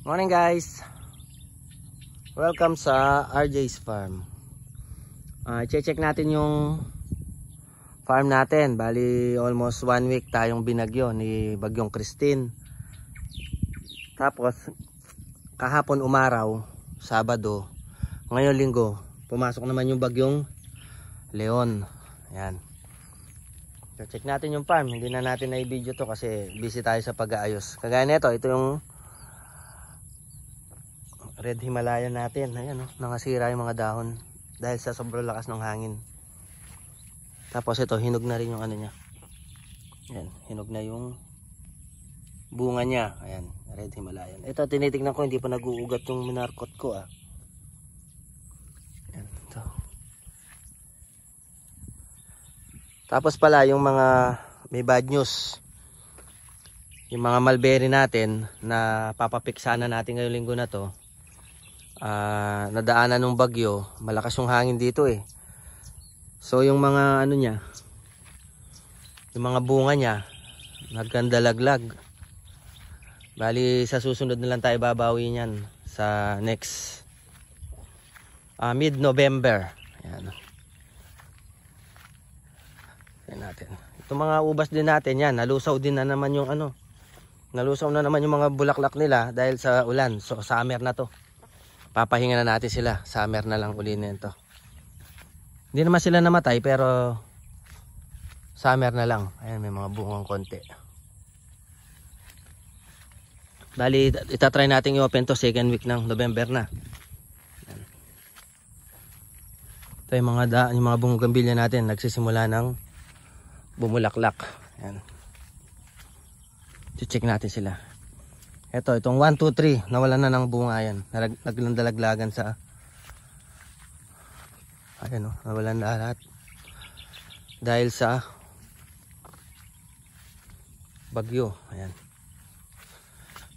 Morning guys, welcome sa RJ's Farm. I-check natin yung farm natin. Bali almost 1 week tayong binagyo ni Bagyong Christine. Tapos kahapon umaraw, Sabado, ngayon Linggo, pumasok naman yung Bagyong Leon. Ayan. Check natin yung farm. Hindi na natin na-video to kasi busy tayo sa pag-aayos. Kagaya nito, ito yung Red Himalayan natin. Ayan, nangasira yung mga dahon dahil sa sobrang lakas ng hangin. Tapos ito, hinog na rin yung ano niya. Ayan, hinog na yung bunga niya. Ayan, Red Himalayan. Ito, tinitignan ko, hindi pa nag-uugat yung minarkot ko. Ayan, ito. Tapos pala, yung mga may bad news. Yung mga mulberry natin na papapiksa na natin ngayong linggo na to. Nadaanan ng bagyo, malakas yung hangin dito eh. So yung mga ano niya, yung mga bunga niya nagkandalaglag. Bali sa susunod na lang tayo babawi niyan sa next mid-November. Ayan. Ayan natin. Itong mga ubas din natin yan, nalusaw din na naman yung ano. Nalusaw na naman yung mga bulaklak nila dahil sa ulan. So summer na to. Papahinga na natin sila. Summer na lang uli nito. Hindi naman sila namatay pero summer na lang. Ayan, may mga bungang konti. Bali, itatry natin i-open to second week ng November na. Ayan. Ito yung mga bunggambilya natin. Nagsisimula ng bumulaklak. Ayan. Check natin sila. Ito, itong 1, 2, 3, nawalan na ng bunga yan. Naglandalaglagan sa ayan nawalan na lahat. Dahil sa bagyo. Ayan.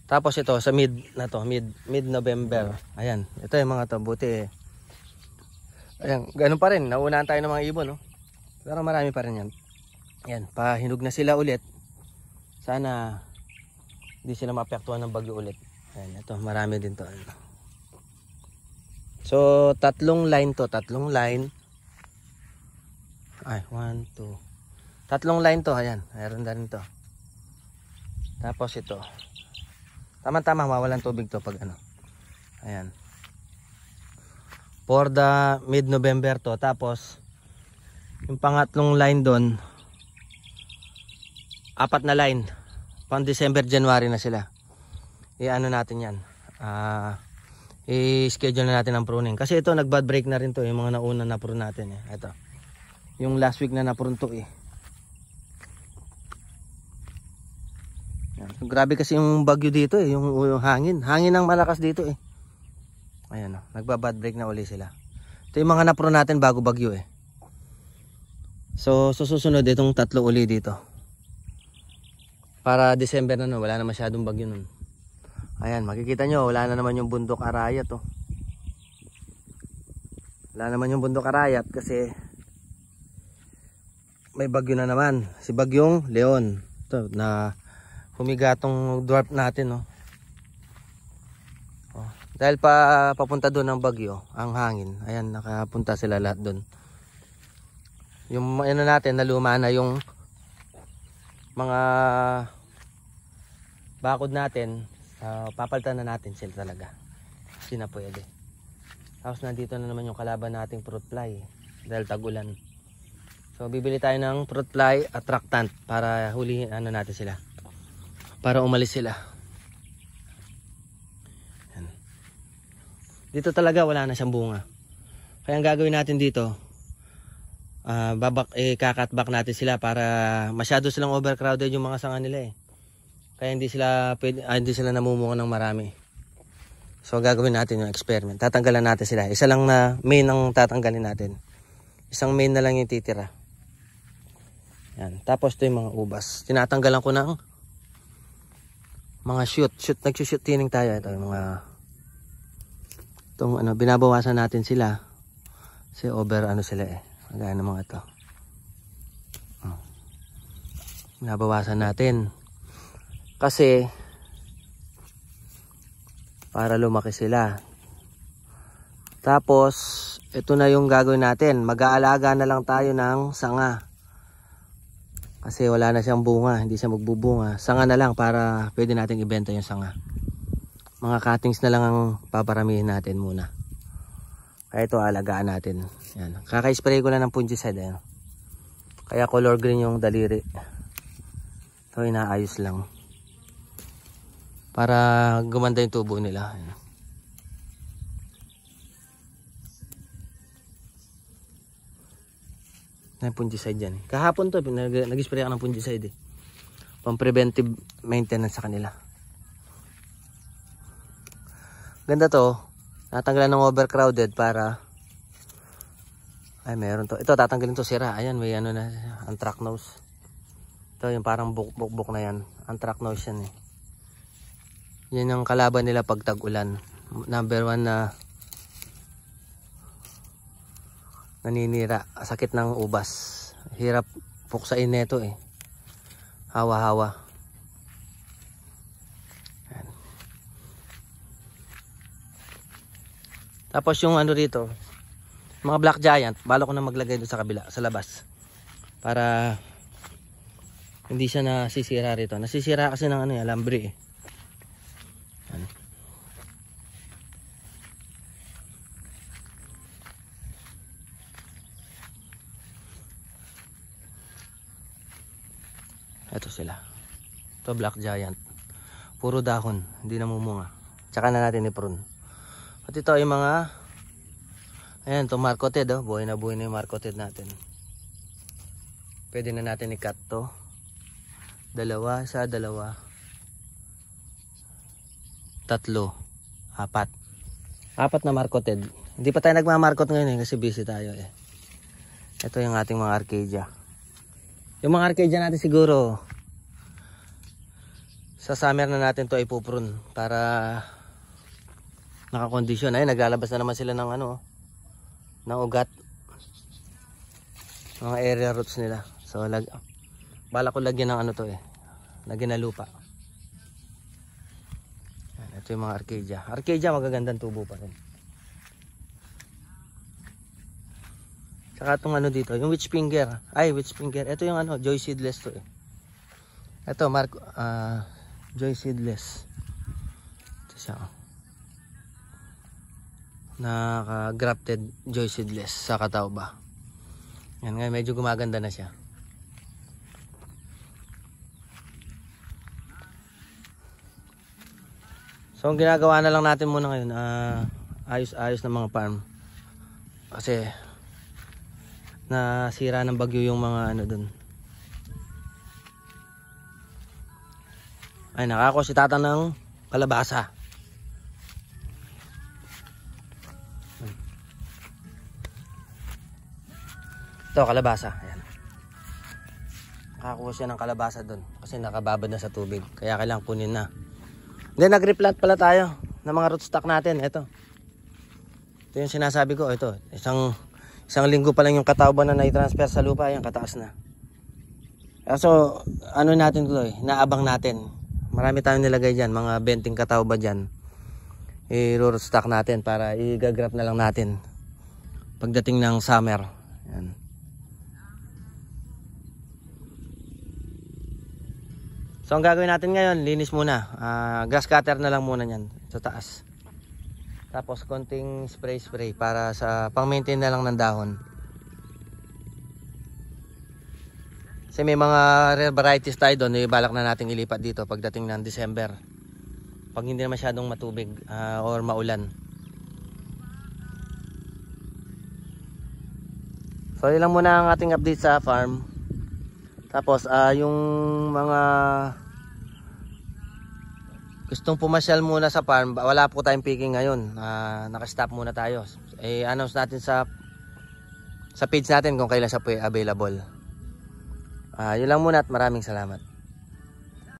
Tapos ito, sa mid-November. Ayan, ito yung mga to, buti eh. Ayan, ganun pa rin. Naunahan tayo ng mga ibon, pero marami pa rin yan. Ayan, pahinog na sila ulit. Sana hindi sila maapektuhan ng bagyo ulit. Ayan, ito, marami din to. So, tatlong line to. Tatlong line. Ay, 1, 2. Tatlong line to. Ayan, mayroon na rin to. Tapos ito. Tama-tama, mawalan tubig to pag ano. Ayan. For the mid-November to. Tapos, yung pangatlong line doon, 4 na line. Pang December, January na sila. I-ano natin yan. I-schedule na natin ang pruning. Kasi ito, nag-bad break na rin to. Yung mga nauna na prune natin. Ito. Yung last week na na-prune to eh. Yan. So, grabe kasi yung bagyo dito eh. Yung hangin. Hangin ang malakas dito eh. Ayan o. Nagba-bad break na uli sila. Ito yung mga na-prune natin bago bagyo eh. So, susunod itong tatlo uli dito. Para December na wala na masyadong bagyo nun. Ayan, makikita nyo, wala na naman yung bundok Arayat Wala naman yung bundok Arayat kasi may bagyo na naman. Si Bagyong Leon. Ito, na humiga tong dwarf natin Dahil papunta doon ang bagyo, ang hangin. Ayan, nakapunta sila lahat doon. Yung ano natin, naluma na yung mga bakod natin, papalitan na natin sila talaga. Hindi na pwede. Tapos nandito na naman yung kalaban nating fruit fly dahil tag-ulan. So bibili tayo ng fruit fly attractant para hulihin natin sila. Para umalis sila. Yan. Dito talaga wala na siyang bunga. Kaya ang gagawin natin dito, kakat back natin sila para masyado silang overcrowded yung mga sanga nila eh. Kaya hindi sila namumunga ng marami. So gagawin natin yung experiment. Tatanggalan natin sila. Isa lang na main ang tatanggalin natin. Isang main na lang yung titira. Yan. Tapos ito yung mga ubas. Tinatanggalan ko ng mga shoot. Nagsushoot tining tayo. Ito yung mga binabawasan natin sila. Kasi over sila eh. Magana mga ito. Binabawasan natin. Kasi para lumaki sila. Tapos ito na yung gagawin natin, mag-aalaga na lang tayo ng sanga kasi wala na siyang bunga, hindi siya magbubunga. Sanga na lang para pwede natin ibenta yung sanga. Mga cuttings na lang ang paparamihin natin muna. Kaya ito alagaan natin. Yan. Kaka-spray ko na ng fungicide. Ayan. Kaya color green yung daliri. Ito inaayos lang. Para gumanda yung tubo nila. Ayan. May fungicide dyan. Kahapon to, nag-spray ako ng fungicide. Pang preventive maintenance sa kanila. Ganda to. Natanggalan ng overcrowded para ay meron to. Ito tatanggalin to sira. Ayan may ano na anthracnose. Ito yung parang bukbok na yan. Anthracnose yan eh. Yan yung kalaban nila pag tag-ulan. Number 1 na naninira. Sakit ng ubas. Hirap puksain neto eh. Hawa-hawa. Tapos yung ano rito, mga black giant, bala ko na maglagay doon sa kabila, sa labas. Para hindi siya nasisira rito. Nasisira kasi ng ano, alambre eh. Ano. Ito sila. Ito black giant. Puro dahon, hindi namumunga. Tsaka na natin i-prune. At ito ay mga, ayan, ito marcoted, oh. Buhay na yung marcoted natin. Pwede na natin i-cut to. 2, 1, 2, 3, 4. 4 na marcoted. Hindi pa tayo nagmamarkot ngayon eh, kasi busy tayo eh. Ito yung ating mga arcadia. Yung mga arcadia natin siguro, sa summer na natin to ipuprune para nakakondisyon. Ay, naglalabas na naman sila ng ano, ng ugat. Mga area roots nila. So, bala ko lagyan ng ano to eh. Lagyan na lupa. Yan, ito yung mga arcadia. Arcadia, magagandang tubo pa rin. Saka itong ano dito, yung witch finger. Ay, witch finger. Ito yung ano, joy seedless to eh. Ito, joy seedless. Ito siya oh. Naka-grafted joy seedless sa Catawba. Yan nga, medyo gumaganda na siya. So ang ginagawa na lang natin muna ngayon, ayos-ayos ng mga farm. Kasi nasira ng bagyo yung mga ano dun. Ay, nakakuha si tata ng kalabasa. Ito, kalabasa. Ayan. Nakakuha siya ng kalabasa doon kasi nakababad na sa tubig. Kaya kailangan kunin na. Then nag-replant pala tayo ng mga rootstock natin. Ito yung sinasabi ko. Ito, isang linggo pa lang yung Catawba na nai-transfer sa lupa. Ayan, kataas na. So, ano natin ito eh, naabang natin. Marami tayong nilagay dyan. Mga 20 Catawba dyan. I-rootstock natin para i-gagrap na lang natin pagdating ng summer. Ayan. So ang gagawin natin ngayon, linis muna. Grass cutter na lang muna yan sa taas. Tapos konting spray para sa pang-maintain na lang ng dahon. Kasi may mga rare varieties tayo doon, balak na natin ilipat dito pagdating ng December. Pag hindi na masyadong matubig or maulan. So yun lang muna ang ating update sa farm. Tapos yung mga gustong pumasyal muna sa farm, wala po tayong picking ngayon. Naka-stop muna tayo. I-announce natin sa page natin kung kailan siya po available. Yun lang muna at maraming salamat.